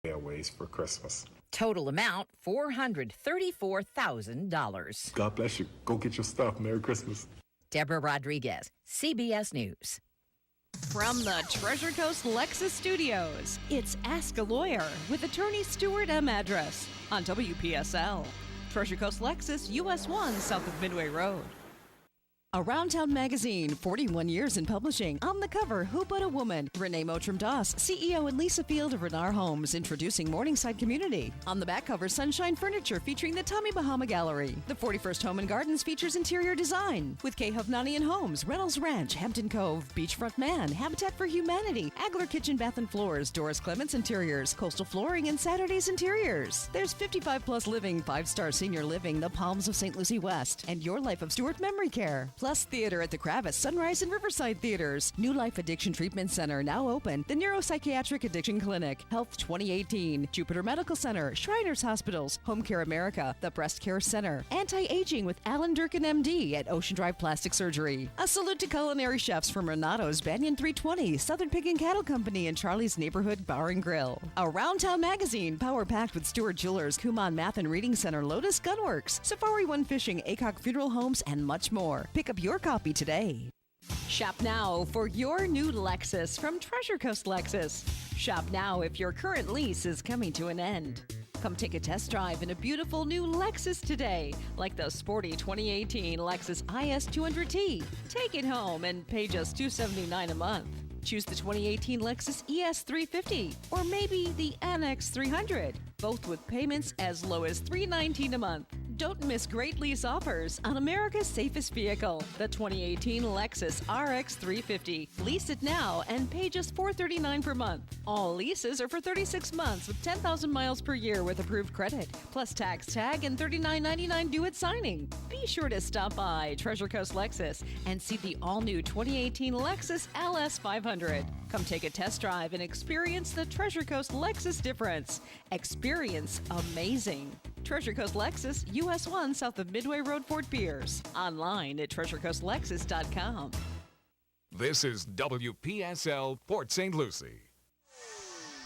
Airways for Christmas. Total amount $434,000. God bless you. Go get your stuff. Merry Christmas. Deborah Rodriguez, CBS News. From the Treasure Coast Lexus Studios, it's Ask a Lawyer with attorney Stuart M. Address on WPSL. Treasure Coast Lexus, US 1, south of Midway Road. Around Town Magazine, 41 years in publishing. On the cover, Who But a Woman? Renee Mottram-Doss, CEO and Lisa Field of Renar Homes, introducing Morningside Community. On the back cover, Sunshine Furniture, featuring the Tommy Bahama Gallery. The 41st Home and Gardens features interior design with K. Hovnanian Homes, Reynolds Ranch, Hampton Cove, Beachfront Man, Habitat for Humanity, Agler Kitchen Bath and Floors, Doris Clements Interiors, Coastal Flooring, and Saturdays Interiors. There's 55 plus living, 5-star senior living, the Palms of St. Lucie West, and Your Life of Stuart Memory Care. Plus theater at the Kravitz, Sunrise, and Riverside Theaters. New Life Addiction Treatment Center now open. The Neuropsychiatric Addiction Clinic. Health 2018. Jupiter Medical Center. Shriners Hospitals. Home Care America. The Breast Care Center. Anti-Aging with Alan Durkin MD at Ocean Drive Plastic Surgery. A salute to culinary chefs from Renato's Banyan 320, Southern Pig and Cattle Company, and Charlie's Neighborhood Bar and Grill. Around Town Magazine, power-packed with Stewart Jewelers, Kumon Math and Reading Center, Lotus Gunworks, Safari One Fishing, Acock Funeral Homes, and much more. Pick up your copy today. Shop now for your new Lexus from Treasure Coast Lexus. Shop now if your current lease is coming to an end. Come take a test drive in a beautiful new Lexus today, like the sporty 2018 Lexus IS 200T. Take it home and pay just $279 a month. Choose the 2018 Lexus ES 350 or maybe the NX 300, both with payments as low as $319 a month. Don't miss great lease offers on America's safest vehicle, the 2018 Lexus RX 350. Lease it now and pay just $439 per month. All leases are for 36 months with 10,000 miles per year with approved credit, plus tax tag and $39.99 due at signing. Be sure to stop by Treasure Coast Lexus and see the all-new 2018 Lexus LS 500. Come take a test drive and experience the Treasure Coast Lexus difference. Experience amazing. Treasure Coast Lexus, US 1, south of Midway Road, Fort Pierce. Online at treasurecoastlexus.com. This is WPSL Port St. Lucie.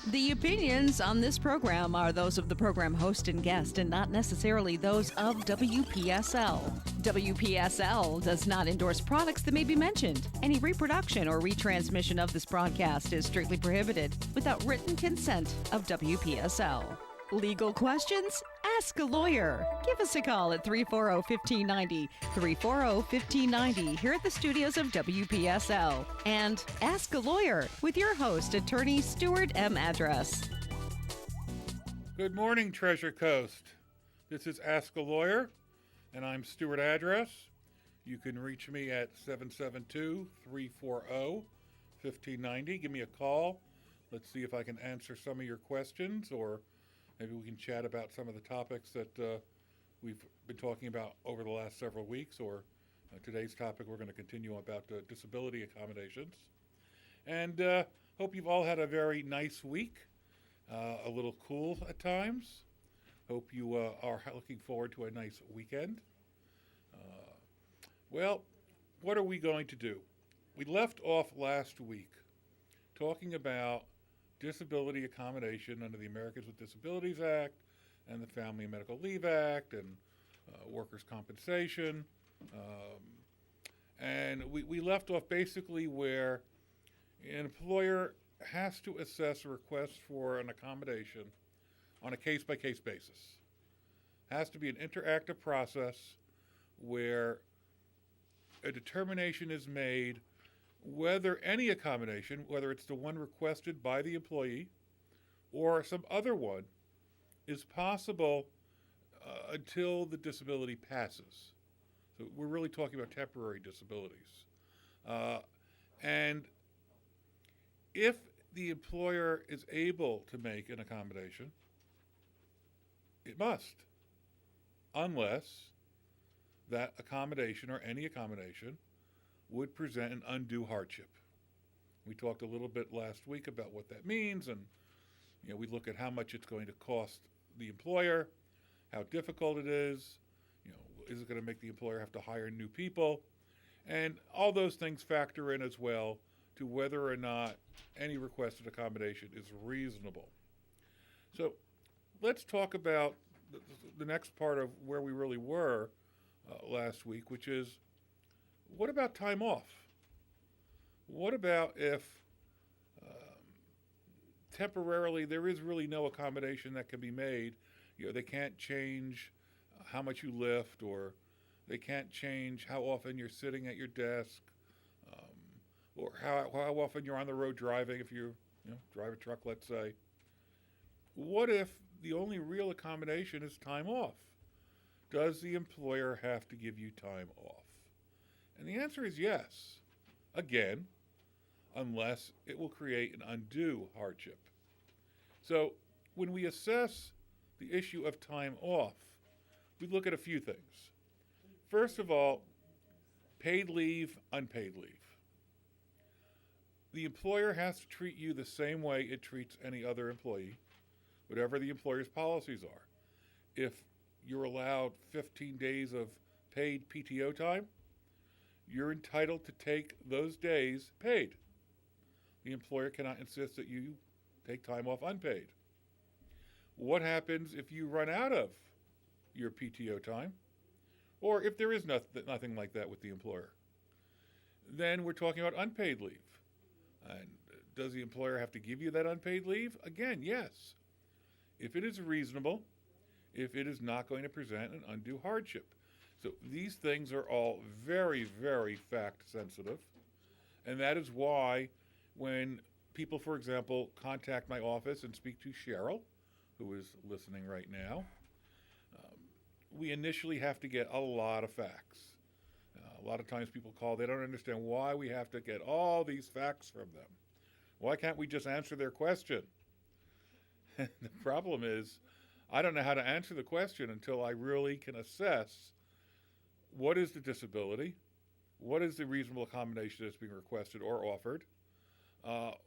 The opinions on this program are those of the program host and guest and not necessarily those of WPSL. WPSL does not endorse products that may be mentioned. Any reproduction or retransmission of this broadcast is strictly prohibited without written consent of WPSL. Legal questions? Ask a lawyer. Give us a call at 340-1590, 340-1590 here at the studios of WPSL. And Ask a Lawyer with your host, attorney Stuart M. Address. Good morning, Treasure Coast. This is Ask a Lawyer, and I'm Stuart Address. You can reach me at 772-340-1590. Give me a call. Let's see if I can answer some of your questions, or maybe we can chat about some of the topics that we've been talking about over the last several weeks, or today's topic we're going to continue about disability accommodations. And hope you've all had a very nice week, a little cool at times. Hope you are looking forward to a nice weekend. Well, what are we going to do? We left off last week talking about disability accommodation under the Americans with Disabilities Act and the Family and Medical Leave Act and workers' compensation. And we left off basically where an employer has to assess a request for an accommodation on a case-by-case basis. Has to be an interactive process where a determination is made whether any accommodation, whether it's the one requested by the employee or some other one, is possible until the disability passes. So we're really talking about temporary disabilities. And if the employer is able to make an accommodation, it must, unless that accommodation or any accommodation would present an undue hardship. We talked a little bit last week about what that means, and we look at how much it's going to cost the employer, how difficult it is, is it going to make the employer have to hire new people, and all those things factor in as well to whether or not any requested accommodation is reasonable. So let's talk about the next part of where we really were last week, which is, what about time off? What about if temporarily there is really no accommodation that can be made? They can't change how much you lift, or they can't change how often you're sitting at your desk, or how often you're on the road driving if you drive a truck, let's say. What if the only real accommodation is time off? Does the employer have to give you time off? And the answer is yes. Again, unless it will create an undue hardship. So when we assess the issue of time off, we look at a few things. First of all, paid leave, unpaid leave. The employer has to treat you the same way it treats any other employee, whatever the employer's policies are. If you're allowed 15 days of paid PTO time, you're entitled to take those days paid. The employer cannot insist that you take time off unpaid. What happens if you run out of your PTO time, or if there is nothing like that with the employer? Then we're talking about unpaid leave. And does the employer have to give you that unpaid leave? Again, yes. If it is reasonable, if it is not going to present an undue hardship. So these things are all very, very fact sensitive. And that is why when people, for example, contact my office and speak to Cheryl, who is listening right now, we initially have to get a lot of facts. A lot of times people call, they don't understand why we have to get all these facts from them. Why can't we just answer their question? The problem is, I don't know how to answer the question until I really can assess what is the disability, what is the reasonable accommodation that's being requested or offered,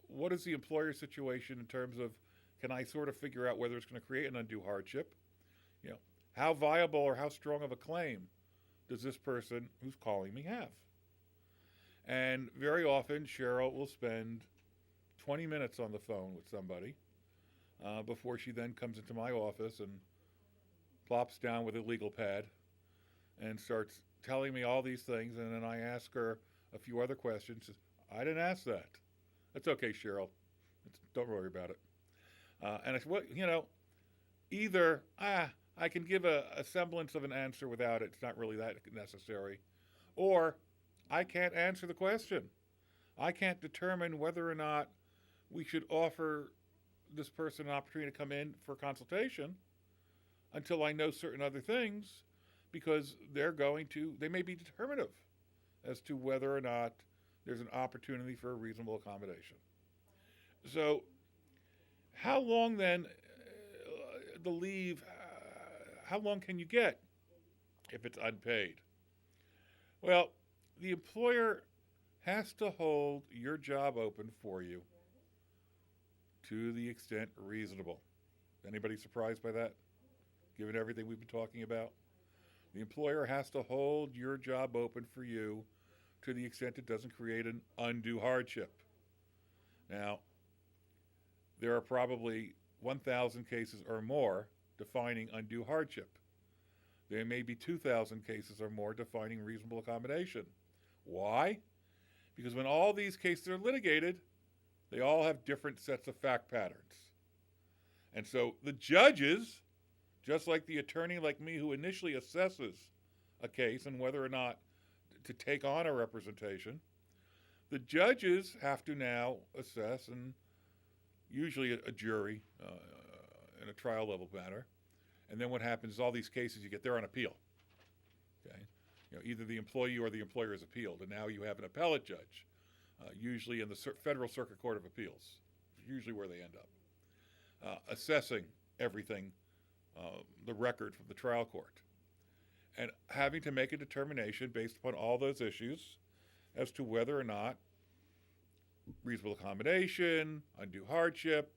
what is the employer situation in terms of, can I sort of figure out whether it's going to create an undue hardship? How viable or how strong of a claim does this person who's calling me have? And very often, Cheryl will spend 20 minutes on the phone with somebody before she then comes into my office and plops down with a legal pad and starts telling me all these things. And then I ask her a few other questions. I didn't ask that. That's okay, Cheryl. Don't worry about it. And I said, well, either, I can give a semblance of an answer without it. It's not really that necessary. Or I can't answer the question. I can't determine whether or not we should offer this person an opportunity to come in for consultation until I know certain other things, because they may be determinative as to whether or not there's an opportunity for a reasonable accommodation. So how long then the leave, how long can you get if it's unpaid? Well, the employer has to hold your job open for you to the extent reasonable. Anybody surprised by that, given everything we've been talking about? The employer has to hold your job open for you to the extent it doesn't create an undue hardship. Now, there are probably 1,000 cases or more defining undue hardship. There may be 2,000 cases or more defining reasonable accommodation. Why? Because when all these cases are litigated, they all have different sets of fact patterns. And so the judges, just like the attorney like me who initially assesses a case and whether or not to take on a representation, the judges have to now assess, and usually a jury in a trial level matter. And then what happens is all these cases they're on appeal. Okay, either the employee or the employer is appealed, and now you have an appellate judge, usually in the Federal Circuit Court of Appeals, usually where they end up, assessing everything, the record from the trial court, and having to make a determination based upon all those issues as to whether or not reasonable accommodation, undue hardship.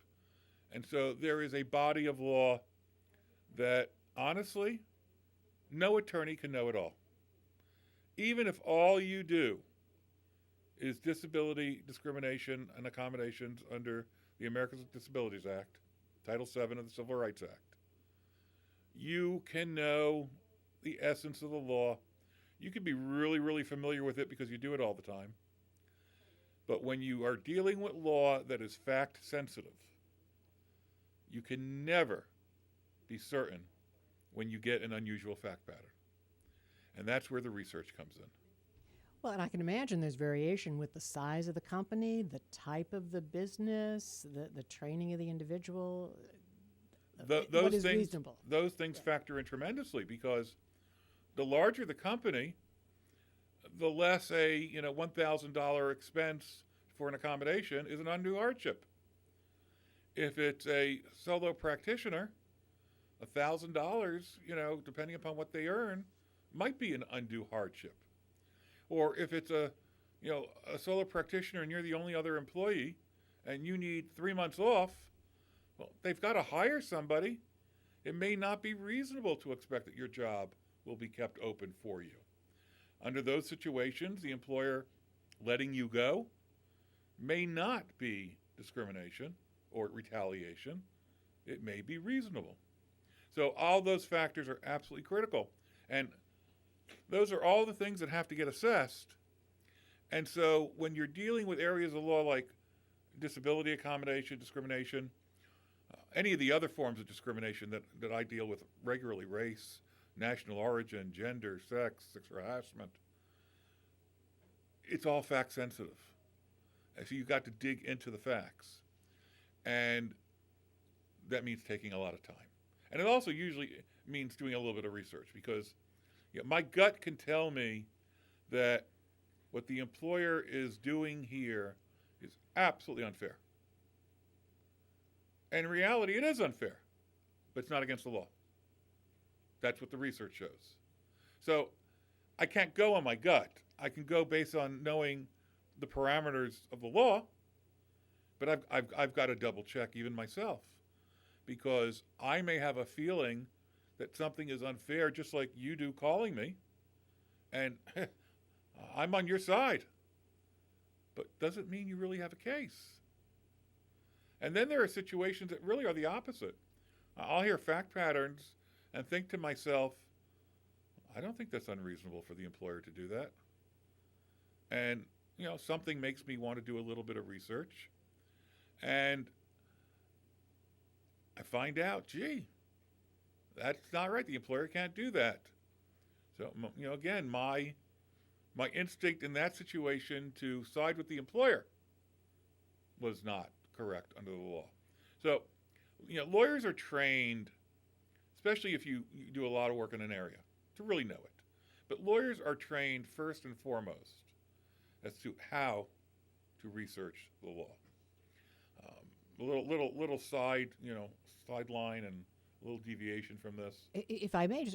And so there is a body of law that, honestly, no attorney can know it all. Even if all you do is disability discrimination and accommodations under the Americans with Disabilities Act, Title VII of the Civil Rights Act. You can know the essence of the law. You can be really, really familiar with it because you do it all the time. But when you are dealing with law that is fact sensitive, you can never be certain when you get an unusual fact pattern. And that's where the research comes in. Well, and I can imagine there's variation with the size of the company, the type of the business, the training of the individual. What is reasonable? Those things factor in tremendously, because the larger the company, the less a $1,000 expense for an accommodation is an undue hardship. If it's a solo practitioner, $1,000, depending upon what they earn, might be an undue hardship. Or if it's a solo practitioner and you're the only other employee and you need 3 months off, well, they've got to hire somebody. It may not be reasonable to expect that your job will be kept open for you. Under those situations, the employer letting you go may not be discrimination or retaliation. It may be reasonable. So all those factors are absolutely critical. And those are all the things that have to get assessed. And so when you're dealing with areas of law like disability accommodation, discrimination, any of the other forms of discrimination that I deal with regularly, race, national origin, gender, sex harassment, it's all fact sensitive. And so you've got to dig into the facts. And that means taking a lot of time. And it also usually means doing a little bit of research, because my gut can tell me that what the employer is doing here is absolutely unfair. And in reality, it is unfair, but it's not against the law. That's what the research shows. So I can't go on my gut. I can go based on knowing the parameters of the law, but I've got to double check even myself, because I may have a feeling that something is unfair, just like you do calling me, and I'm on your side. But doesn't mean you really have a case. And then there are situations that really are the opposite. I'll hear fact patterns and think to myself, I don't think that's unreasonable for the employer to do that. And, something makes me want to do a little bit of research. And I find out, gee, that's not right. The employer can't do that. So, again, my instinct in that situation to side with the employer was not correct under the law. So, lawyers are trained, especially if you do a lot of work in an area, to really know it. But lawyers are trained first and foremost as to how to research the law. A little sideline and a little deviation from this. If I may,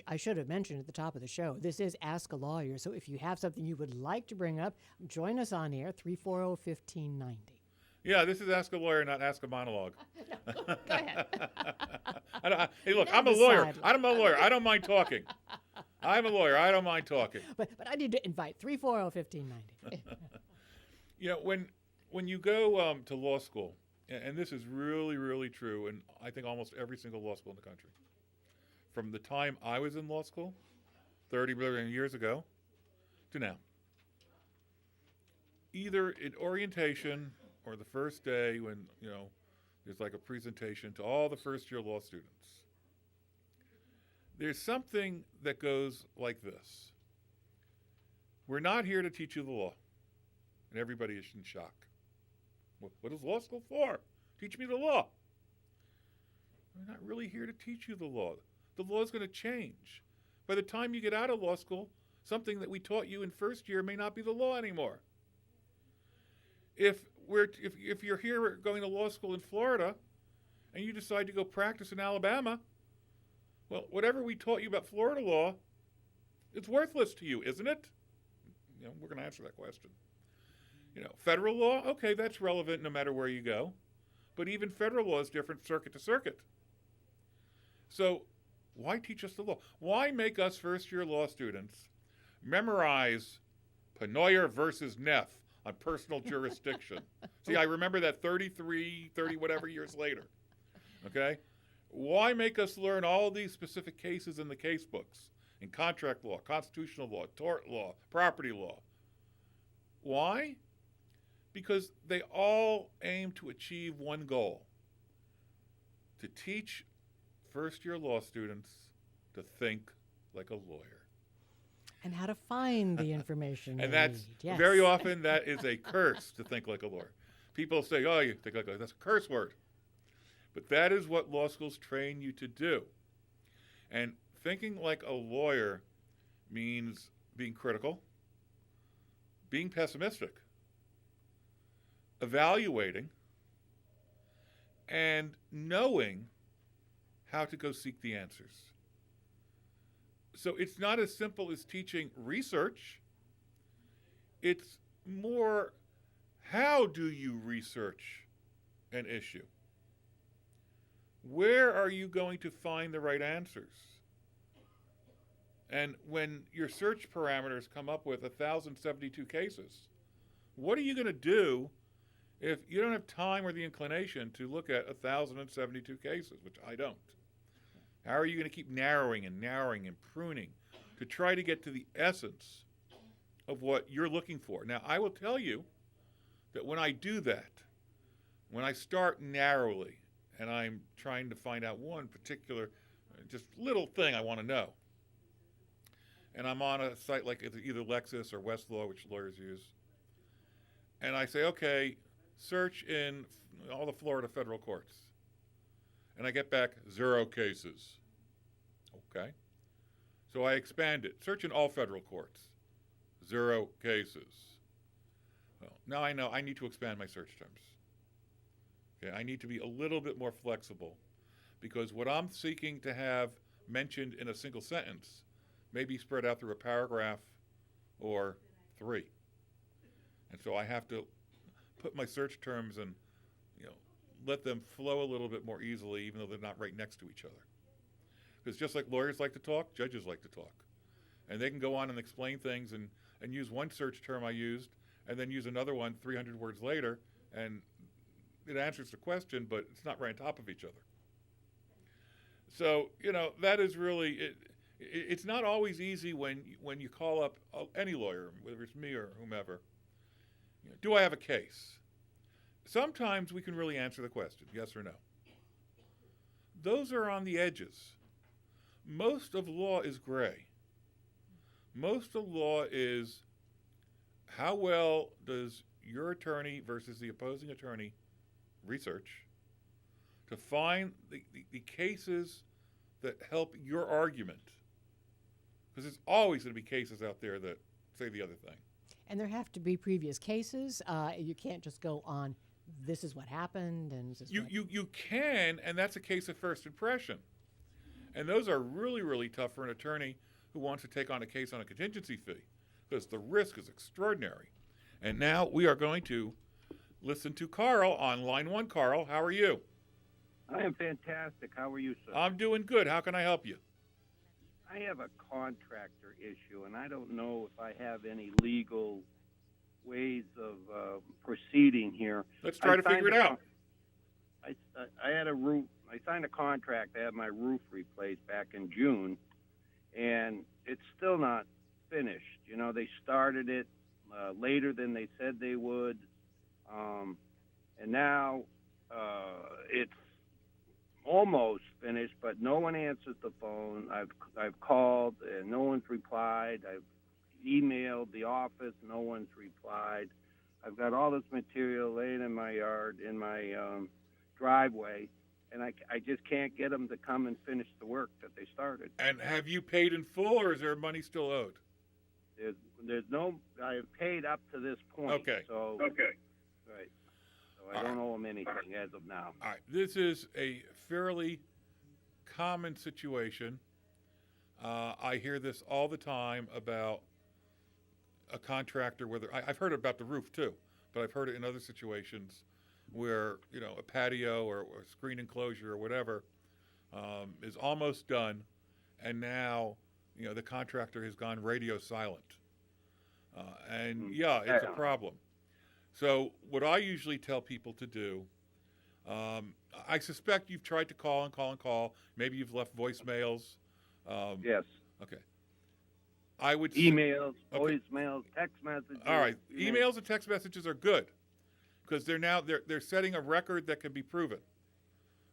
I should have mentioned at the top of the show, this is Ask a Lawyer. So if you have something you would like to bring up, join us on air, 340-1590. Yeah, this is Ask a Lawyer, not Ask a Monologue. No, go ahead. Hey, look, I'm a lawyer. I'm a lawyer. I don't mind talking. I'm a lawyer. I don't mind talking. But I need to invite 340-1590. When you go to law school, and this is really, really true in, I think, almost every single law school in the country, from the time I was in law school, 30 billion years ago, to now, either in orientation or the first day when, there's like a presentation to all the first-year law students, there's something that goes like this. We're not here to teach you the law. And everybody is in shock. What is law school for? Teach me the law. We're not really here to teach you the law. The law is going to change. By the time you get out of law school, something that we taught you in first year may not be the law anymore. If you're here going to law school in Florida and you decide to go practice in Alabama, well, whatever we taught you about Florida law, it's worthless to you, isn't it? We're going to answer that question. Federal law, okay, that's relevant no matter where you go. But even federal law is different circuit to circuit. So why teach us the law? Why make us first-year law students memorize Pennoyer versus Neff on personal jurisdiction? See, I remember that 30 whatever years later. Okay? Why make us learn all these specific cases in the case books, in contract law, constitutional law, tort law, property law? Why? Because they all aim to achieve one goal: to teach first-year law students to think like a lawyer. And how to find the information. And they that's need. Yes. very often that is a curse, to think like a lawyer. People say, "Oh, you think like a lawyer." That's a curse word. But that is what law schools train you to do. And thinking like a lawyer means being critical, being pessimistic, evaluating, and knowing how to go seek the answers. So it's not as simple as teaching research. It's more, how do you research an issue? Where are you going to find the right answers? And when your search parameters come up with 1,072 cases, what are you going to do if you don't have time or the inclination to look at 1,072 cases, which I don't? How are you going to keep narrowing and pruning to try to get to the essence of what you're looking for? Now, I will tell you that when I do that, when I start narrowly and I'm trying to find out one particular, just little thing I want to know, and I'm on a site like either Lexis or Westlaw, which lawyers use, and I say, okay, search in all the Florida federal courts. And I get back 0 cases. Okay. So I expand it. Search in all federal courts. 0 cases. Well, now I know I need to expand my search terms. Okay, I need to be a little bit more flexible, because what I'm seeking to have mentioned in a single sentence may be spread out through a paragraph or 3. And so I have to put my search terms and let them flow a little bit more easily, even though they're not right next to each other. Because just like lawyers like to talk, judges like to talk. And they can go on and explain things and use one search term I used and then use another one 300 words later, and it answers the question, but it's not right on top of each other. So, that is really, it's not always easy when you call up any lawyer, whether it's me or whomever. Do I have a case? Sometimes we can really answer the question, yes or no. Those are on the edges. Most of law is gray. Most of law is, how well does your attorney versus the opposing attorney research to find the cases that help your argument? Because there's always going to be cases out there that say the other thing. And there have to be previous cases. You can't just go on, this is what happened, and this is you can, and that's a case of first impression. And those are really, really tough for an attorney who wants to take on a case on a contingency fee, because the risk is extraordinary. And now we are going to listen to Carl on line 1. Carl, how are you? I am fantastic. How are you, sir? I'm doing good. How can I help you? I have a contractor issue, and I don't know if I have any legal ways of proceeding here. Let's try to figure it out. I had a roof. I signed a contract to have my roof replaced back in June, and it's still not finished. They started it later than they said they would, and now it's almost finished, but no one answers the phone. I've called and no one's replied. I've emailed the office, no one's replied. I've got all this material laying in my yard, in my driveway, and I just can't get them to come and finish the work that they started. And have you paid in full, or is there money still owed? There's no. I have paid up to this point. Okay. So okay. Right. So I don't owe them anything as of now. All right. This is a fairly common situation. I hear this all the time about a contractor, I've heard about the roof too, but I've heard it in other situations where, a patio or a screen enclosure or whatever is almost done, and now, the contractor has gone radio silent. And it's a problem. So what I usually tell people to do, I suspect you've tried to call and call and call. Maybe you've left voicemails. Yes. Okay. I would emails, voicemails, text messages. All right. Emails and text messages are good because they're setting a record that can be proven.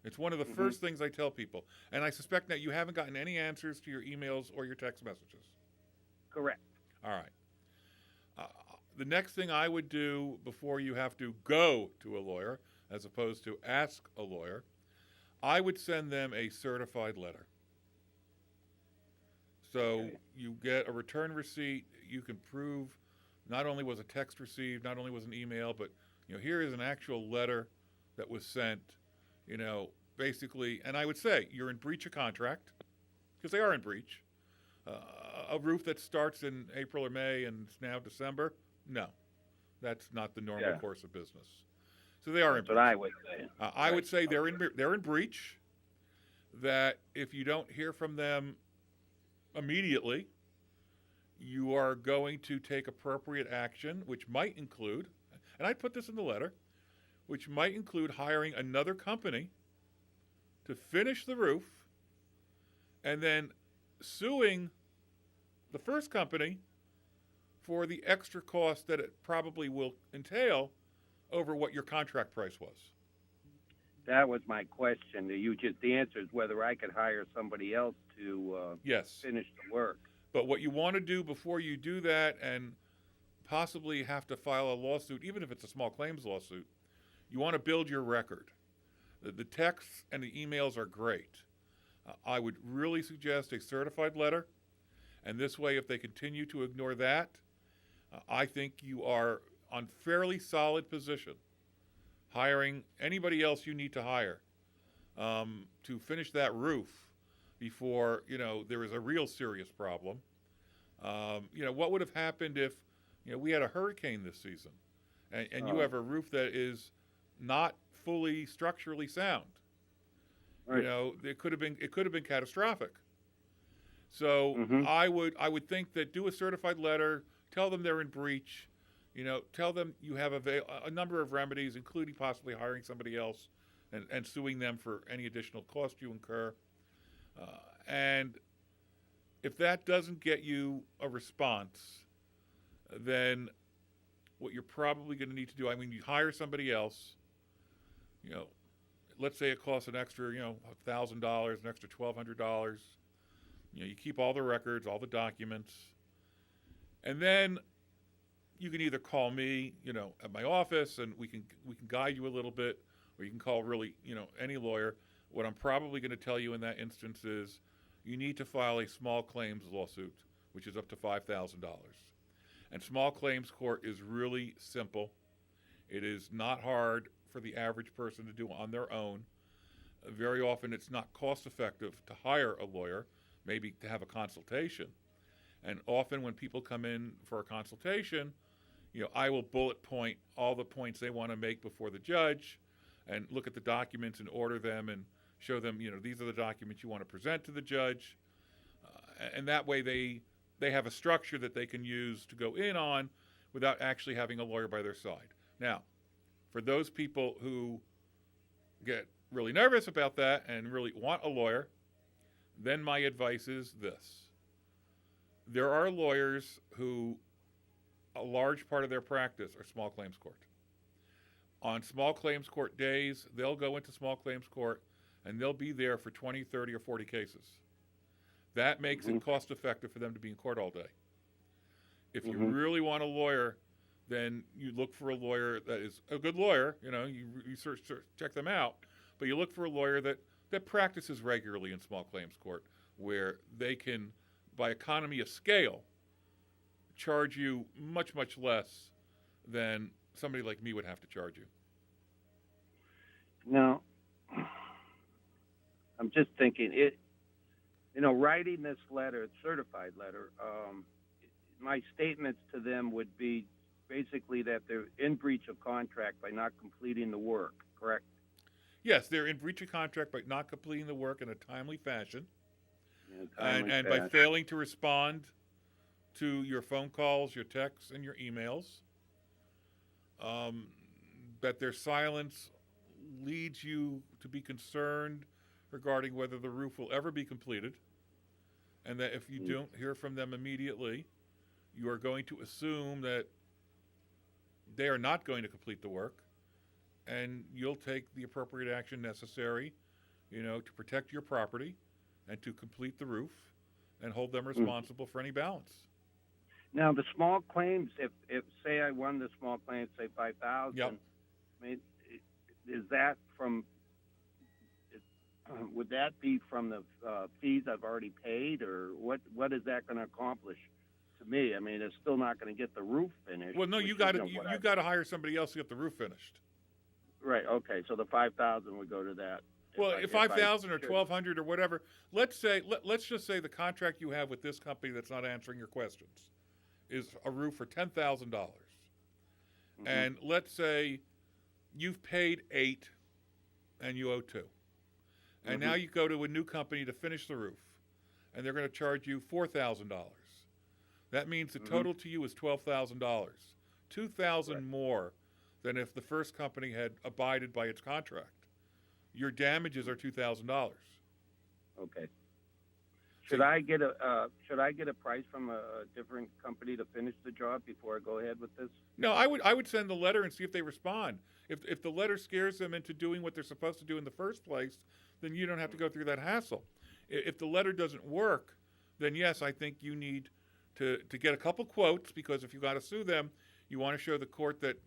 It's one of the first things I tell people. And I suspect that you haven't gotten any answers to your emails or your text messages. Correct. All right. The next thing I would do before you have to go to a lawyer, as opposed to ask a lawyer, I would send them a certified letter. So you get a return receipt. You can prove not only was a text received, not only was an email, but here is an actual letter that was sent. Basically, and I would say you're in breach of contract because they are in breach. A roof that starts in April or May and it's now December, no, that's not the normal course of business. So they are in breach. That's what I would say. I would say they're in breach. That if you don't hear from them immediately, you are going to take appropriate action, which might include, and I'd put this in the letter, which might include hiring another company to finish the roof and then suing the first company for the extra cost that it probably will entail over what your contract price was. That was my question. You just answered whether I could hire somebody else to finish the work. But what you want to do before you do that and possibly have to file a lawsuit, even if it's a small claims lawsuit, you want to build your record. The texts and the emails are great. I would really suggest a certified letter. And this way, if they continue to ignore that, I think you are on fairly solid position hiring anybody else you need to hire to finish that roof before, there is a real serious problem. What would have happened if, we had a hurricane this season and you have a roof that is not fully structurally sound? Right. It could have been catastrophic. So I would think that do a certified letter, tell them they're in breach, tell them you have a number of remedies, including possibly hiring somebody else and suing them for any additional cost you incur. And if that doesn't get you a response, then what you're probably going to need to do, you hire somebody else, let's say it costs an extra, $1,000, an extra $1,200. You keep all the records, all the documents, and then you can either call me, at my office, and we can guide you a little bit, or you can call really, any lawyer. What I'm probably going to tell you in that instance is you need to file a small claims lawsuit, which is up to $5,000. And small claims court is really simple. It is not hard for the average person to do on their own. Very often it's not cost effective to hire a lawyer, maybe to have a consultation. And often when people come in for a consultation, I will bullet point all the points they want to make before the judge and look at the documents and order them and show them, these are the documents you want to present to the judge. And that way they have a structure that they can use to go in on without actually having a lawyer by their side. Now, for those people who get really nervous about that and really want a lawyer, then my advice is this. There are lawyers who a large part of their practice are small claims court. On small claims court days, they'll go into small claims court and they'll be there for 20, 30, or 40 cases. That makes it cost effective for them to be in court all day. If you really want a lawyer, then you look for a lawyer that is a good lawyer. You research, check them out, but you look for a lawyer that practices regularly in small claims court, where they can, by economy of scale, charge you much, much less than somebody like me would have to charge you. Now, I'm just thinking, writing this letter, certified letter, my statements to them would be basically that they're in breach of contract by not completing the work, correct? Yes, they're in breach of contract by not completing the work in a timely fashion, and by failing to respond to your phone calls, your texts, and your emails. That their silence leads you to be concerned regarding whether the roof will ever be completed, and that if you don't hear from them immediately, you are going to assume that they are not going to complete the work, and you'll take the appropriate action necessary, to protect your property and to complete the roof and hold them responsible for any balance. Now, the small claims, if say I won the small claim, say $5,000, Yep. I mean, is that from? Would that be from the fees I've already paid, or what is that going to accomplish to me? I mean, it's still not going to get the roof finished. Well, no, you got to hire somebody else to get the roof finished. Right. Okay. So the $5,000 would go to that. Well, if 5,000 or 1,200 or whatever, let's just say the contract you have with this company that's not answering your questions is a roof for $10,000, and let's say you've paid $8,000 and you owe $2,000. And now you go to a new company to finish the roof, and they're going to charge you $4,000. That means the total to you is $12,000, $2,000 more than if the first company had abided by its contract. Your damages are $2,000. Okay. Should I get a price from a different company to finish the job before I go ahead with this? No, I would send the letter and see if they respond. If the letter scares them into doing what they're supposed to do in the first place, then you don't have to go through that hassle. If the letter doesn't work, then yes, I think you need to get a couple quotes, because if you got to sue them, you want to show the court that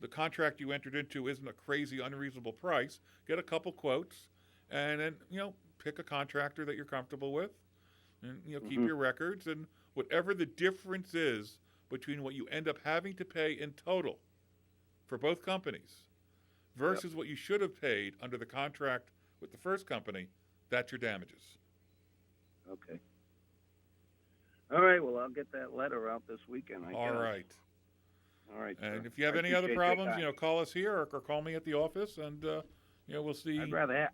the contract you entered into isn't a crazy, unreasonable price. Get a couple quotes, and then pick a contractor that you're comfortable with, and keep your records, and whatever the difference is between what you end up having to pay in total for both companies versus what you should have paid under the contract with the first company, that's your damages. Okay. All right. Well, I'll get that letter out this weekend. All right. All right. And sir. if you have any other problems, call us here or call me at the office, and we'll see. I'd rather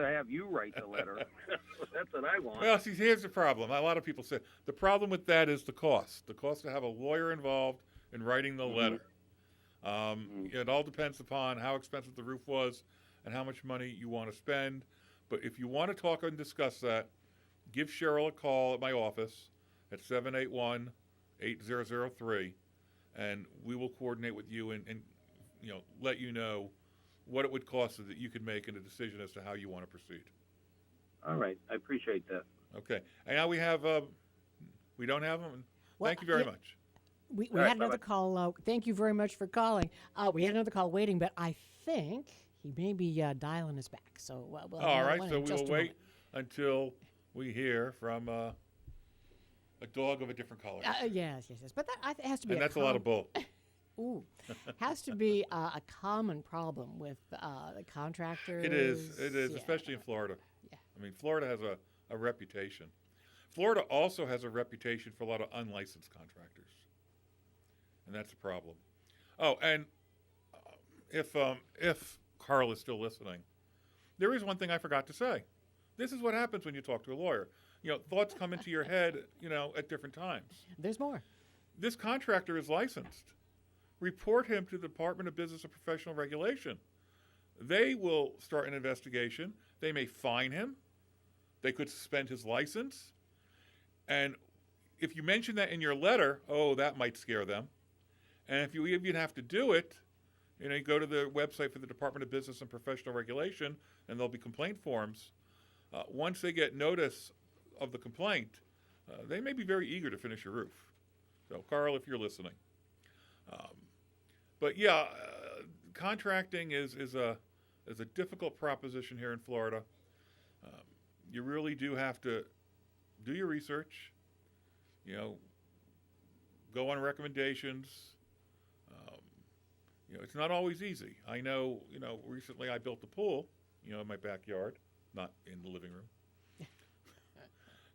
have you write the letter. That's what I want. Well, see, here's the problem. A lot of people say the problem with that is the cost. The cost to have a lawyer involved in writing the letter. It all depends upon how expensive the roof was and how much money you want to spend. But if you want to talk and discuss that, give Cheryl a call at my office at 781-8003, and we will coordinate with you and let you know what it would cost so that you could make a decision as to how you want to proceed. All right. I appreciate that. Okay. And now we don't have them. Well, thank you very much. We right, had another call. Thank you very much for calling. We had another call waiting, but I think he may be dialing us back. So we'll all right. So we will wait until we hear from a dog of a different color. Yes. But that has to be. And that's a lot of bull. Ooh, has to be a common problem with the contractors. It is, yeah. especially in Florida. Yeah. I mean, Florida has a reputation. Florida also has a reputation for a lot of unlicensed contractors, and that's a problem. Oh, and if Carl is still listening, there is one thing I forgot to say. This is what happens when you talk to a lawyer. Thoughts come into your head, at different times. There's more. This contractor is licensed. Report him to the Department of Business and Professional Regulation. They will start an investigation. They may fine him. They could suspend his license. And if you mention that in your letter, that might scare them. And if you even have to do it, you go to the website for the Department of Business and Professional Regulation, and there'll be complaint forms. Once they get notice of the complaint, they may be very eager to finish your roof. So, Carl, if you're listening. But yeah, contracting is a difficult proposition here in Florida. You really do have to do your research. Go on recommendations. It's not always easy. I know. Recently I built a pool. In my backyard, not in the living room.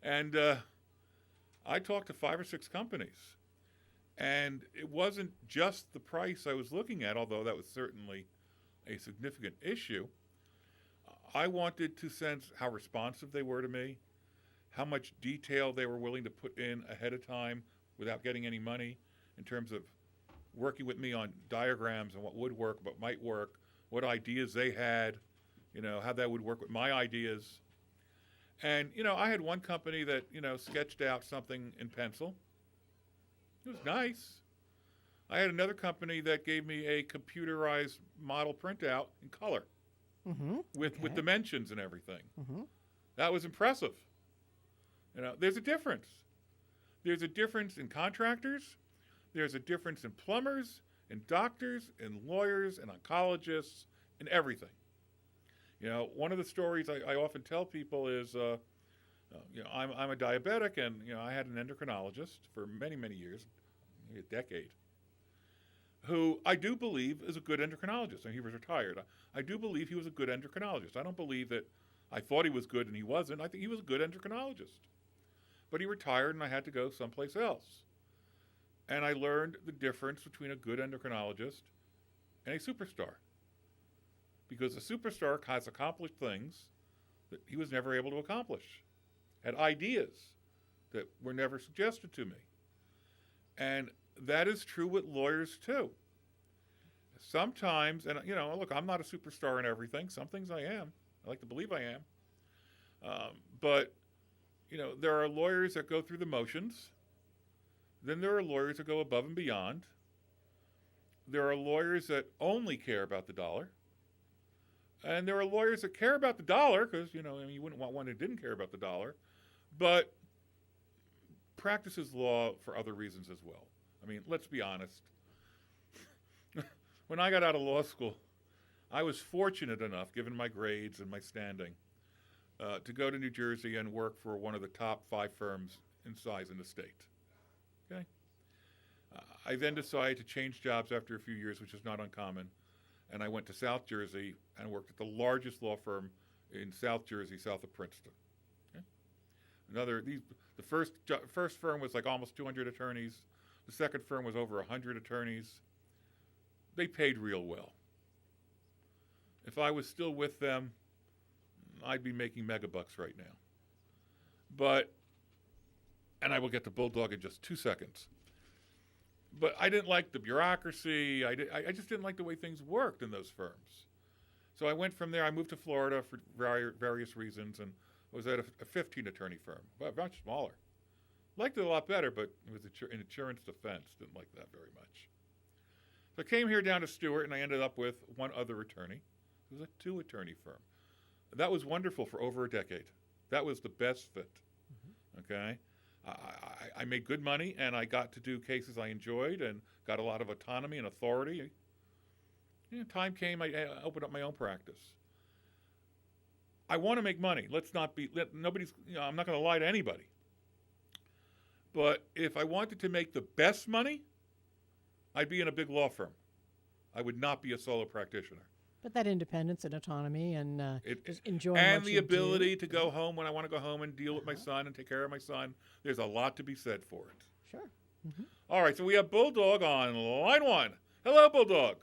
And I talked to 5 or 6 companies. And it wasn't just the price I was looking at, although that was certainly a significant issue. I wanted to sense how responsive they were to me, how much detail they were willing to put in ahead of time without getting any money in terms of working with me on diagrams and what would work, what might work, what ideas they had, how that would work with my ideas. And, I had one company that, sketched out something in pencil. It was nice. I had another company that gave me a computerized model printout in color with dimensions and everything. That was impressive. There's a difference. There's a difference in contractors. There's a difference in plumbers, in doctors, in lawyers, and oncologists, in everything. One of the stories I often tell people is, I'm a diabetic, and I had an endocrinologist for many, many years, maybe a decade, who I do believe is a good endocrinologist. And he was retired. I do believe he was a good endocrinologist. I don't believe that I thought he was good and he wasn't. I think he was a good endocrinologist. But he retired, and I had to go someplace else. And I learned the difference between a good endocrinologist and a superstar. Because a superstar has accomplished things that he was never able to accomplish, had ideas that were never suggested to me. And that is true with lawyers, too. Sometimes, and, look, I'm not a superstar in everything. Some things I am. I like to believe I am. But, there are lawyers that go through the motions. Then there are lawyers that go above and beyond. There are lawyers that only care about the dollar. And there are lawyers that care about the dollar because, you wouldn't want one who didn't care about the dollar, but practices law for other reasons as well. I mean, let's be honest. When I got out of law school, I was fortunate enough, given my grades and my standing, to go to New Jersey and work for one of the top 5 firms in size in the state. Okay? I then decided to change jobs after a few years, which is not uncommon. And I went to South Jersey and worked at the largest law firm in South Jersey, south of Princeton. Okay? The first firm was like almost 200 attorneys. The second firm was over 100 attorneys. They paid real well. If I was still with them, I'd be making megabucks right now. And I will get to Bulldog in just 2 seconds. But I didn't like the bureaucracy. I just didn't like the way things worked in those firms. So I went from there. I moved to Florida for various reasons and was at a 15-attorney firm, but much smaller. Liked it a lot better, but it was in insurance defense. Didn't like that very much. So I came here down to Stuart, and I ended up with one other attorney. It was a 2-attorney firm. That was wonderful for over a decade. That was the best fit. Okay? I made good money, and I got to do cases I enjoyed and got a lot of autonomy and authority. Time came, I opened up my own practice. I want to make money. I'm not going to lie to anybody. But if I wanted to make the best money, I'd be in a big law firm. I would not be a solo practitioner. But that independence and autonomy and just enjoying and what the you ability do. to go home when I want to go home and deal with my son and take care of my son. There's a lot to be said for it. Sure. All right, so we have Bulldog on line 1. Hello, Bulldog.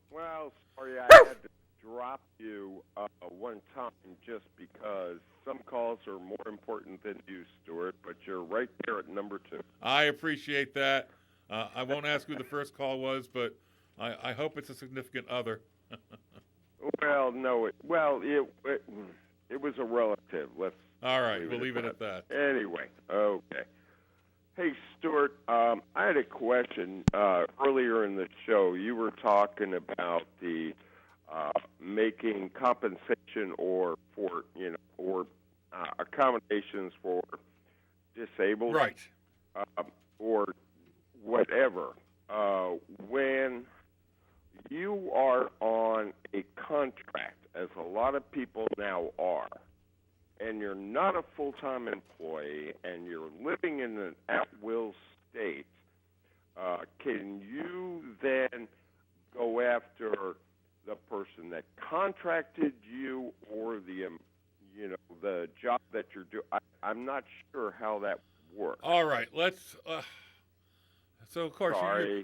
Well, sorry I had to drop you one time just because some calls are more important than you, Stuart, but you're right there at number 2. I appreciate that. I won't ask who the first call was, but I hope it's a significant other. Well, no. It was a relative. All right, we'll leave it at that. Anyway, okay. Hey, Stuart, I had a question. Earlier in the show, you were talking about the making compensation or accommodations for disabled, right, or whatever. When you are on a contract, as a lot of people now are, and you're not a full-time employee, and you're living in an at-will state, can you then go after the person that contracted you or the job that you're doing? I'm not sure how that works. All right, let's... So, of course,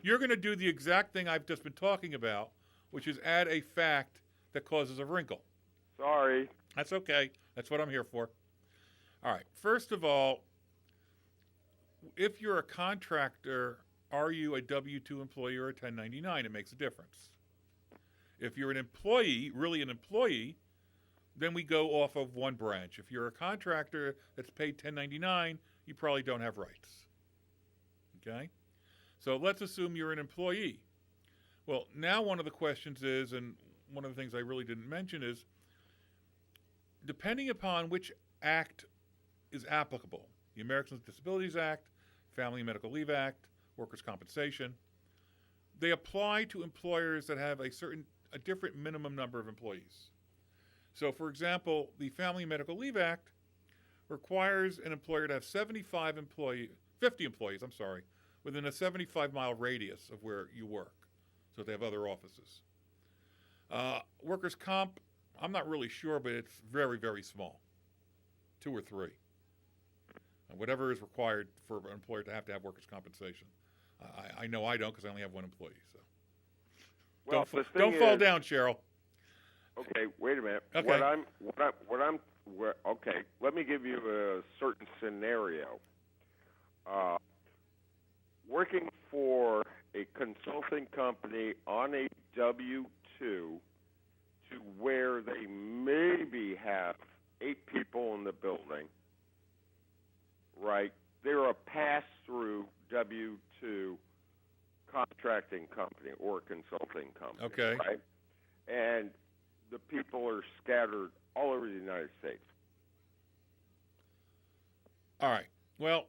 you're going to do the exact thing I've just been talking about, which is add a fact that causes a wrinkle. Sorry. That's okay. That's what I'm here for. All right. First of all, if you're a contractor, are you a W-2 employee or a 1099? It makes a difference. If you're an employee, really an employee, then we go off of one branch. If you're a contractor that's paid 1099, you probably don't have rights. Okay? So let's assume you're an employee. Well, now one of the questions is, and one of the things I really didn't mention is, depending upon which act is applicable, the Americans with Disabilities Act, Family and Medical Leave Act, Workers' Compensation, they apply to employers that have a different minimum number of employees. So, for example, the Family and Medical Leave Act requires an employer to have 50 employees, within a 75-mile radius of where you work, so they have other offices. Workers' comp, I'm not really sure, but it's very, very small, 2 or 3. Whatever is required for an employer to have workers' compensation. I know I don't because I only have one employee. So Well, don't fall down, Cheryl. Okay, wait a minute. Okay. Okay, let me give you a certain scenario. Working for a consulting company on a W-2 to where they maybe have 8 people in the building, right? They're a pass-through W-2 contracting company or consulting company, Okay. right? And the people are scattered all over the United States. All right. Well,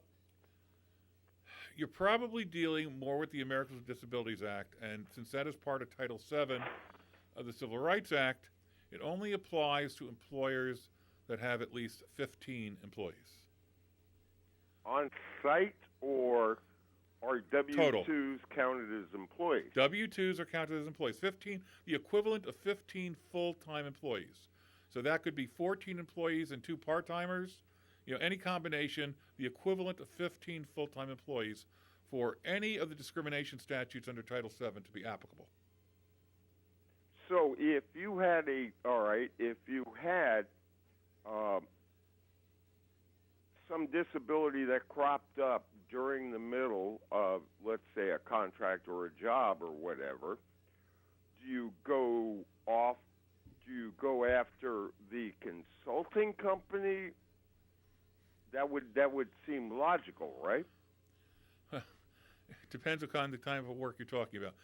you're probably dealing more with the Americans with Disabilities Act, and since that is part of Title VII of the Civil Rights Act, it only applies to employers that have at least 15 employees. On site, or are W-2s Total. counted as employees? W-2s are counted as employees. 15, the equivalent of 15 full-time employees. So that could be 14 employees and 2 part-timers. Any combination, the equivalent of 15 full-time employees for any of the discrimination statutes under Title VII to be applicable. So if you had some disability that cropped up during the middle of, let's say, a contract or a job or whatever, do you go after the consulting company? That would seem logical, right? It depends upon the kind of work you're talking about.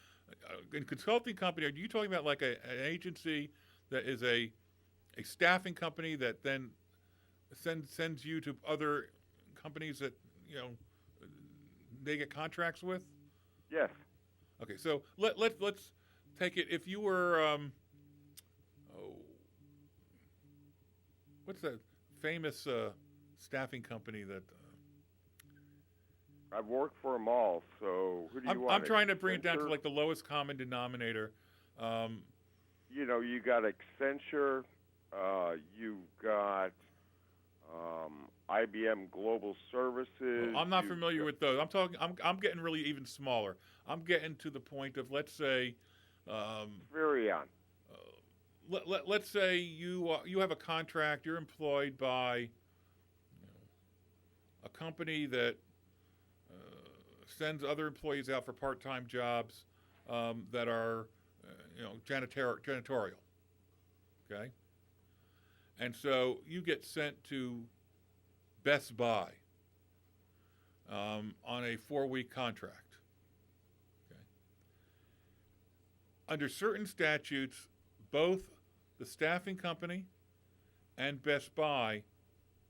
In consulting company, are you talking about like an agency that is a staffing company that then sends you to other companies that they get contracts with? Yes. Okay, so let's take it. If you were what's that famous staffing company that? I've worked for them all, so who do you want? I'm trying to bring it down to like the lowest common denominator. You got Accenture, you've got IBM Global Services. I'm not familiar with those. I'm getting really even smaller. I'm getting to the point of, let's say, Virion. Let's say you have a contract. You're employed by a company that sends other employees out for part-time jobs that are, janitorial. Okay, and so you get sent to Best Buy on a 4-week contract. Okay, under certain statutes, both the staffing company and Best Buy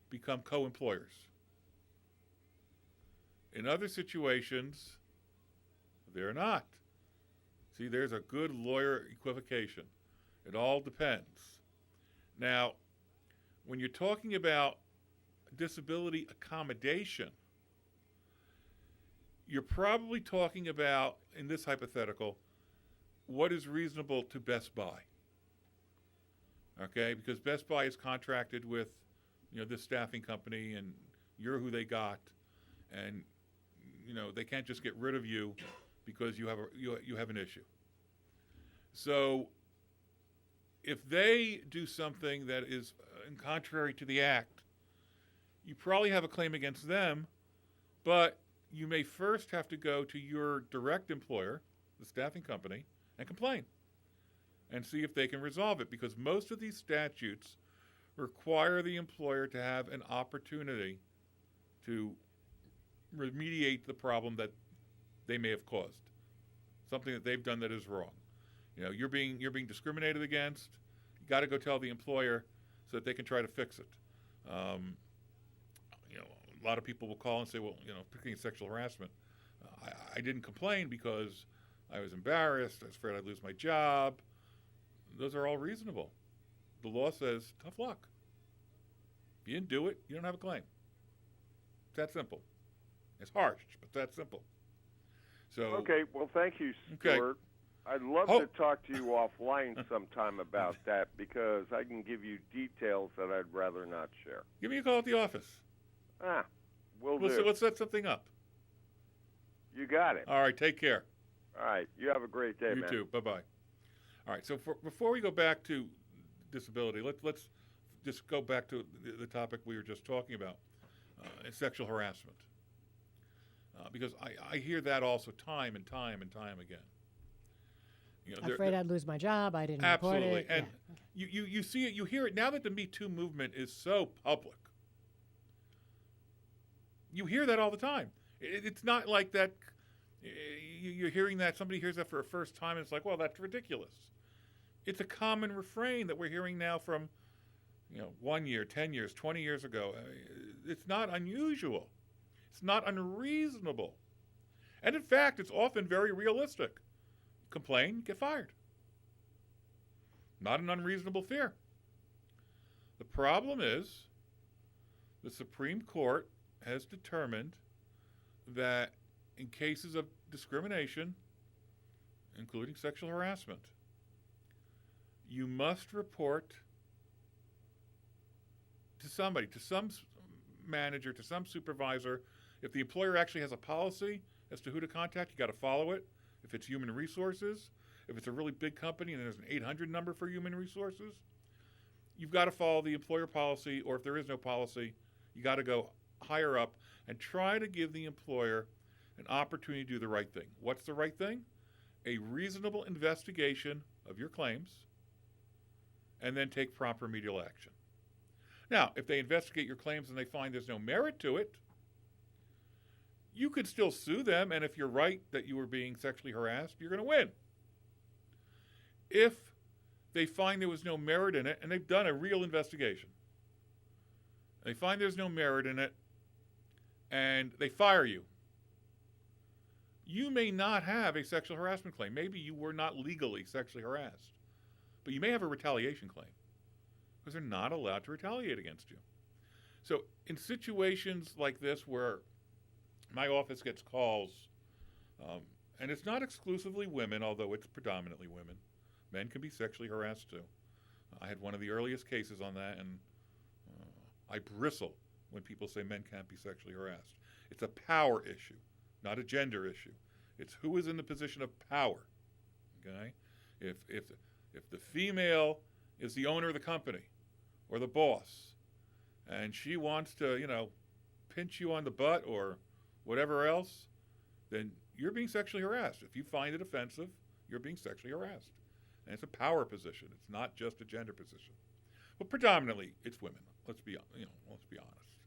become co-employers. In other situations, they're not. See, there's a good lawyer equivocation. It all depends. Now, when you're talking about disability accommodation, you're probably talking about, in this hypothetical, what is reasonable to Best Buy. Okay, because Best Buy is contracted with, this staffing company, and you're who they got, and they can't just get rid of you because you have an issue. So if they do something that is contrary to the act, you probably have a claim against them, but you may first have to go to your direct employer, the staffing company, and complain. and see if they can resolve it, because most of these statutes require the employer to have an opportunity to remediate the problem that they may have caused, something that they've done that is wrong. You're being discriminated against. You got to go tell the employer so that they can try to fix it. A lot of people will call and say, well, particularly in sexual harassment, I didn't complain because I was embarrassed. I was afraid I'd lose my job. Those are all reasonable. The law says, tough luck. If you didn't do it, you don't have a claim. It's that simple. It's harsh, but that's simple. So okay, well, thank you, Stuart. Okay. I'd love to talk to you offline sometime about that, because I can give you details that I'd rather not share. Give me a call at the office. We'll do. Let's set something up. You got it. All right, take care. All right, you have a great day, man. You too. Bye-bye. All right, so before we go back to disability, let's just go back to the topic we were just talking about, sexual harassment. Because I hear that also time and time and time again. Afraid I'd lose my job. I didn't report it. Absolutely. And you see it, you hear it now that the Me Too movement is so public. You hear that all the time. It's not like that. You're hearing that, somebody hears that for a first time, and it's like, well, that's ridiculous. It's a common refrain that we're hearing now from, 1 year, 10 years, 20 years ago. It's not unusual. It's not unreasonable. And in fact, it's often very realistic. Complain, get fired. Not an unreasonable fear. The problem is the Supreme Court has determined that in cases of discrimination, including sexual harassment, you must report to somebody, to some manager, to some supervisor. If the employer actually has a policy as to who to contact, you got to follow it. If it's human resources, if it's a really big company and there's an 800 number for human resources, you've got to follow the employer policy, or if there is no policy, you got to go higher up and try to give the employer an opportunity to do the right thing. What's the right thing? A reasonable investigation of your claims, and then take proper remedial action. Now, if they investigate your claims and they find there's no merit to it, you could still sue them, and if you're right that you were being sexually harassed, you're going to win. If they find there was no merit in it, and they've done a real investigation, they find there's no merit in it, and they fire you, you may not have a sexual harassment claim. Maybe you were not legally sexually harassed, but you may have a retaliation claim, because they're not allowed to retaliate against you. So in situations like this where my office gets calls, and it's not exclusively women, although it's predominantly women. Men can be sexually harassed too. I had one of the earliest cases on that, and I bristle when people say men can't be sexually harassed. It's a power issue, not a gender issue. It's who is in the position of power. Okay? If the female is the owner of the company or the boss, and she wants to, pinch you on the butt or whatever else, then you're being sexually harassed. If you find it offensive, you're being sexually harassed. And it's a power position. It's not just a gender position. But predominantly, it's women. Let's be honest.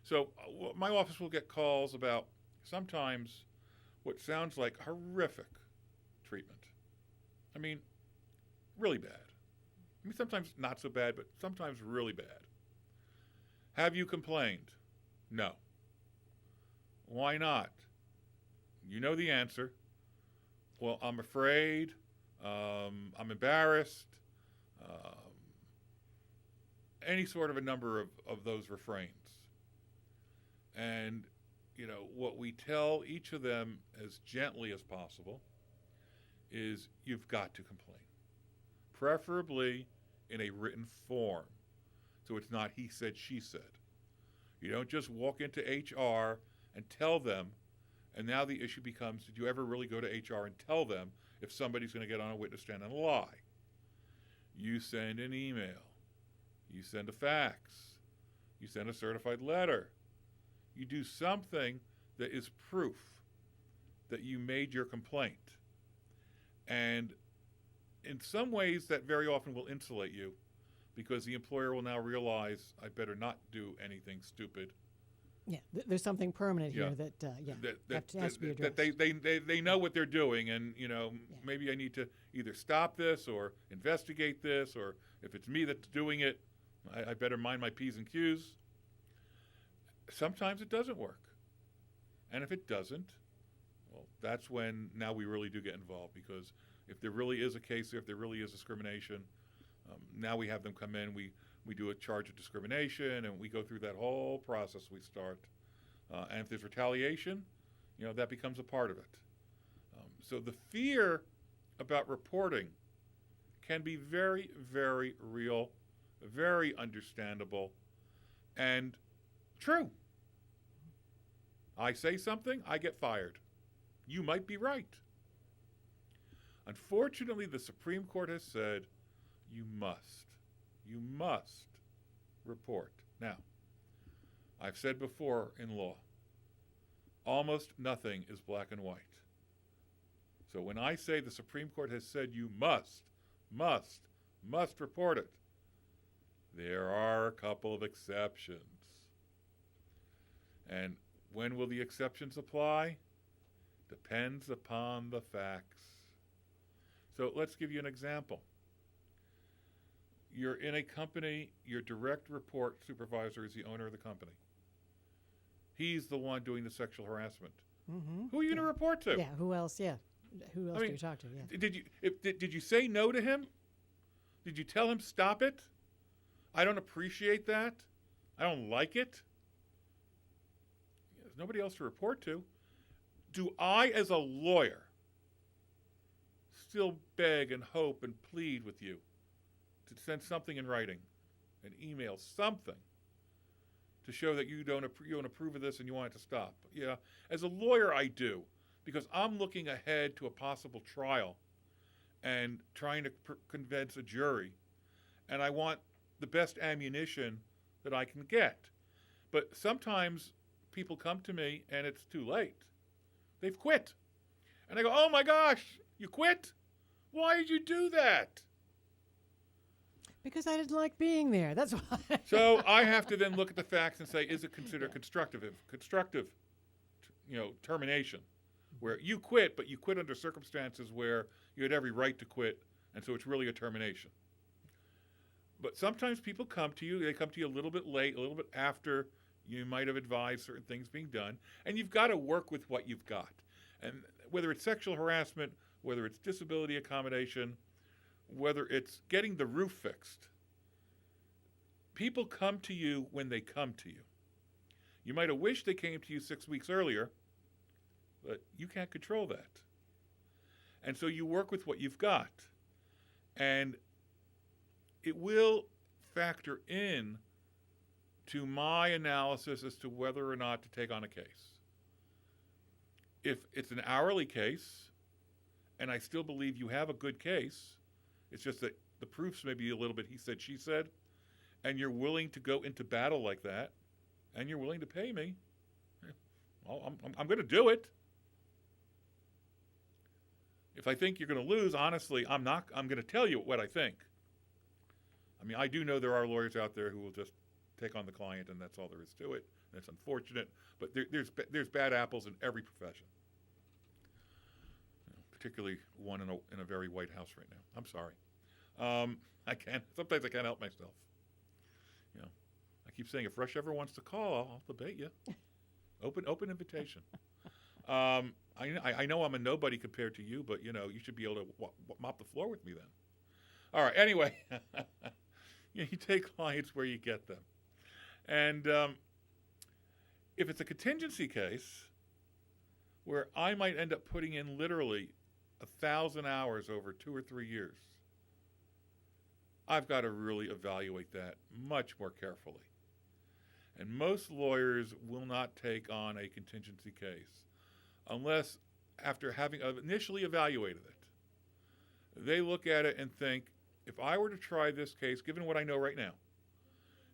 So my office will get calls about sometimes what sounds like horrific treatment. I mean, really bad. I mean, sometimes not so bad, but sometimes really bad. Have you complained? No. Why not? You know the answer. Well, I'm afraid. I'm embarrassed. Any sort of a number of those refrains. And, what we tell each of them as gently as possible is you've got to complain. Preferably in a written form. So it's not he said, she said. You don't just walk into HR and tell them, and now the issue becomes, did you ever really go to HR and tell them if somebody's going to get on a witness stand and lie? You send an email. You send a fax. You send a certified letter. You do something that is proof that you made your complaint. And in some ways, that very often will insulate you because the employer will now realize I better not do anything stupid. Yeah, there's something permanent here that has to be addressed. That they know what they're doing, and maybe I need to either stop this or investigate this, or if it's me that's doing it, I better mind my P's and Q's. Sometimes it doesn't work, and if it doesn't, well, that's when now we really do get involved, because if there really is a case there, if there really is discrimination, now we have them come in, we do a charge of discrimination, and we go through that whole process we start. And if there's retaliation, that becomes a part of it. So the fear about reporting can be very, very real, very understandable, and true. I say something, I get fired. You might be right. Unfortunately, the Supreme Court has said you must report. Now, I've said before in law, almost nothing is black and white. So when I say the Supreme Court has said you must report it, there are a couple of exceptions. And when will the exceptions apply? Depends upon the facts. So let's give you an example. You're in a company, your direct report supervisor is the owner of the company. He's the one doing the sexual harassment. Mm-hmm. Who are you going to report to? Yeah, who else? Yeah. Who else do you talk to? Yeah. Did you say no to him? Did you tell him stop it? I don't appreciate that. I don't like it. There's nobody else to report to. Do I, as a lawyer, still beg and hope and plead with you to send something in writing, an email, something, to show that you don't approve of this and you want it to stop? Yeah, as a lawyer, I do, because I'm looking ahead to a possible trial and trying to convince a jury, and I want the best ammunition that I can get. But sometimes people come to me and it's too late. They've quit. And I go, oh my gosh, you quit? Why did you do that? Because I didn't like being there. That's why. So I have to then look at the facts and say, is it considered constructive, termination, where you quit, but you quit under circumstances where you had every right to quit, and so it's really a termination. But sometimes people come to you, they come to you a little bit late, a little bit after you might have advised certain things being done, and you've got to work with what you've got. And whether it's sexual harassment, whether it's disability accommodation, whether it's getting the roof fixed, people come to you when they come to you. You might have wished they came to you 6 weeks earlier, but you can't control that. And so you work with what you've got. And it will factor in to my analysis as to whether or not to take on a case. If it's an hourly case, and I still believe you have a good case, it's just that the proofs may be a little bit he said, she said, and you're willing to go into battle like that, and you're willing to pay me, well, I'm going to do it. If I think you're going to lose, honestly, I'm going to tell you what I think. I mean, I do know there are lawyers out there who will just take on the client, and that's all there is to it. That's unfortunate, but there's bad apples in every profession. Particularly one in a very white house right now. I'm sorry. Sometimes I can't help myself. I keep saying, if Rush ever wants to call, I'll debate you. Open invitation. I know I'm a nobody compared to you, but you should be able to mop the floor with me then. All right. Anyway, you take clients where you get them, and if it's a contingency case where I might end up putting in literally 1,000 hours over 2 or 3 years, I've got to really evaluate that much more carefully. And most lawyers will not take on a contingency case unless, after having initially evaluated it, they look at it and think, if I were to try this case, given what I know right now,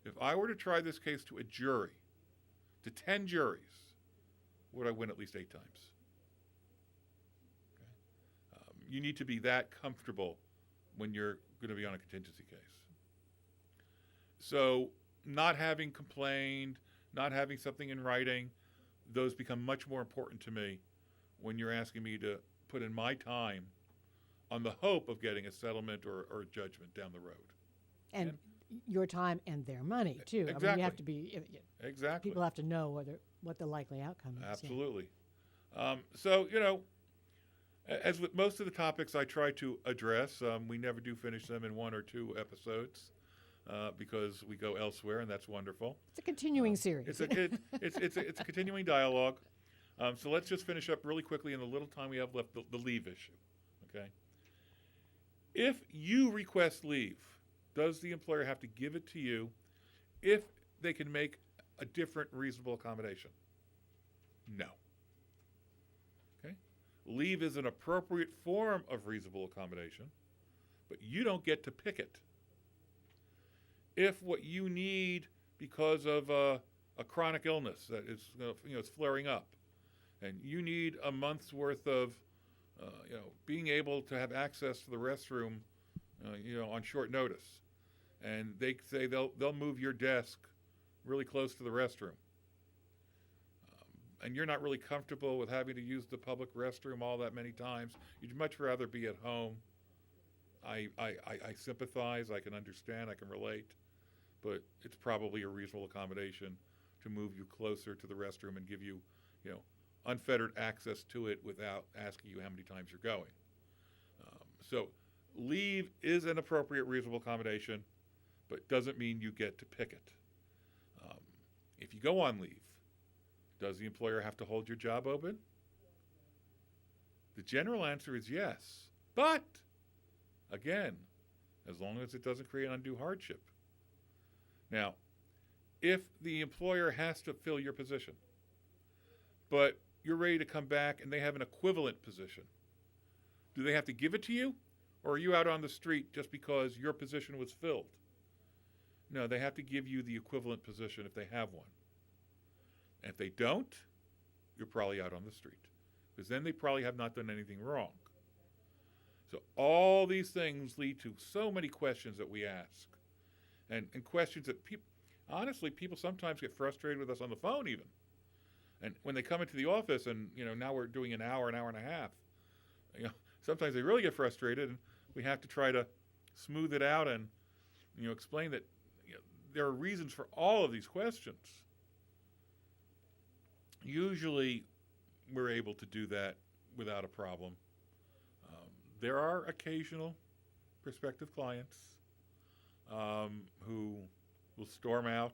if I were to try this case to a jury, to 10 juries, would I win at least 8 times? Okay. You need to be that comfortable when you're going to be on a contingency case. So not having complained, not having something in writing, those become much more important to me when you're asking me to put in my time on the hope of getting a settlement or a judgment down the road. And your time and their money, too. Exactly. I mean, you have to be... Exactly. People have to know what the likely outcome is. Absolutely. So, you know, as with most of the topics I try to address, we never do finish them in 1 or 2 episodes because we go elsewhere, and that's wonderful. It's a continuing series. It's a continuing dialogue. So let's just finish up really quickly in the little time we have left, the leave issue. Okay. If you request leave, does the employer have to give it to you if they can make a different reasonable accommodation? No. Okay? Leave is an appropriate form of reasonable accommodation, but you don't get to pick it. If what you need because of a chronic illness that is, it's flaring up, and you need a month's worth of, being able to have access to the restroom, on short notice, and they say they'll move your desk really close to the restroom, and you're not really comfortable with having to use the public restroom all that many times, you'd much rather be at home. I sympathize, I can understand, I can relate, but it's probably a reasonable accommodation to move you closer to the restroom and give you, unfettered access to it without asking you how many times you're going. So leave is an appropriate, reasonable accommodation, but doesn't mean you get to pick it. If you go on leave, does the employer have to hold your job open? The general answer is yes, but again, as long as it doesn't create undue hardship. Now, if the employer has to fill your position, but you're ready to come back and they have an equivalent position, do they have to give it to you, or are you out on the street just because your position was filled? No, they have to give you the equivalent position if they have one. And if they don't, you're probably out on the street, because then they probably have not done anything wrong. So all these things lead to so many questions that we ask, and questions that people sometimes get frustrated with us on the phone even. And when they come into the office and, now we're doing an hour and a half, sometimes they really get frustrated, and we have to try to smooth it out and, explain that there are reasons for all of these questions. Usually we're able to do that without a problem. There are occasional prospective clients who will storm out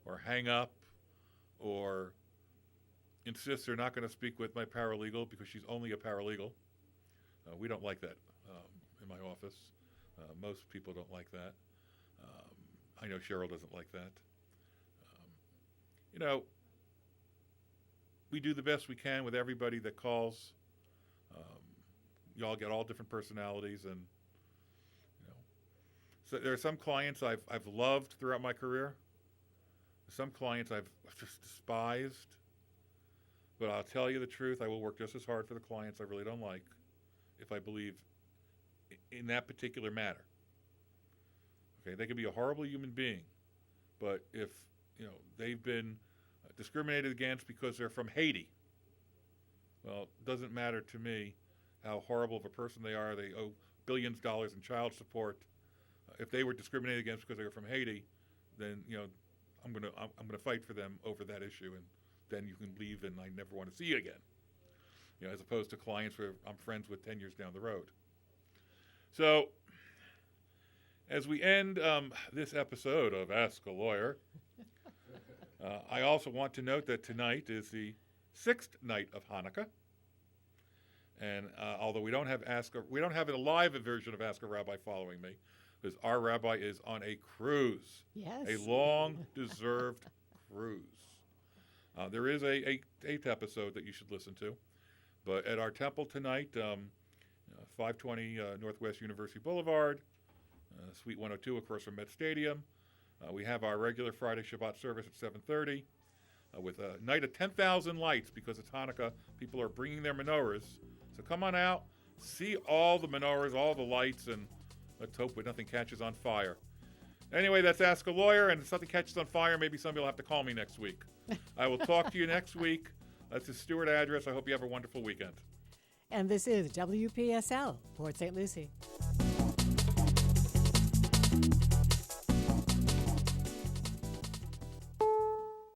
or hang up or insist they're not going to speak with my paralegal because she's only a paralegal. We don't like that in my office. Most people don't like that. I know Cheryl doesn't like that. We do the best we can with everybody that calls. Y'all get all different personalities, and so there are some clients I've loved throughout my career. Some clients I've just despised. But I'll tell you the truth, I will work just as hard for the clients I really don't like if I believe in that particular matter. Okay, they could be a horrible human being, but if they've been discriminated against because they're from Haiti, well, it doesn't matter to me how horrible of a person they are. They owe billions of dollars in child support. If they were discriminated against because they were from Haiti, then I'm gonna fight for them over that issue, and then you can leave and I never want to see you again. As opposed to clients where I'm friends with 10 years down the road. So, as we end this episode of Ask a Lawyer, I also want to note that tonight is the 6th night of Hanukkah, and although we don't have a live version of Ask a Rabbi following me, because our rabbi is on a cruise, yes, a long-deserved cruise. There is a 8th episode that you should listen to, but at our temple tonight, 520 Northwest University Boulevard, Suite 102 across from Met Stadium. We have our regular Friday Shabbat service at 7:30 with a night of 10,000 lights because it's Hanukkah. People are bringing their menorahs. So come on out, see all the menorahs, all the lights, and Let's hope nothing catches on fire. Anyway, that's Ask a Lawyer, and if something catches on fire, maybe somebody will have to call me next week. I will talk to you next week. That's the Stuart address. I hope you have a wonderful weekend. And this is WPSL, Port St. Lucie.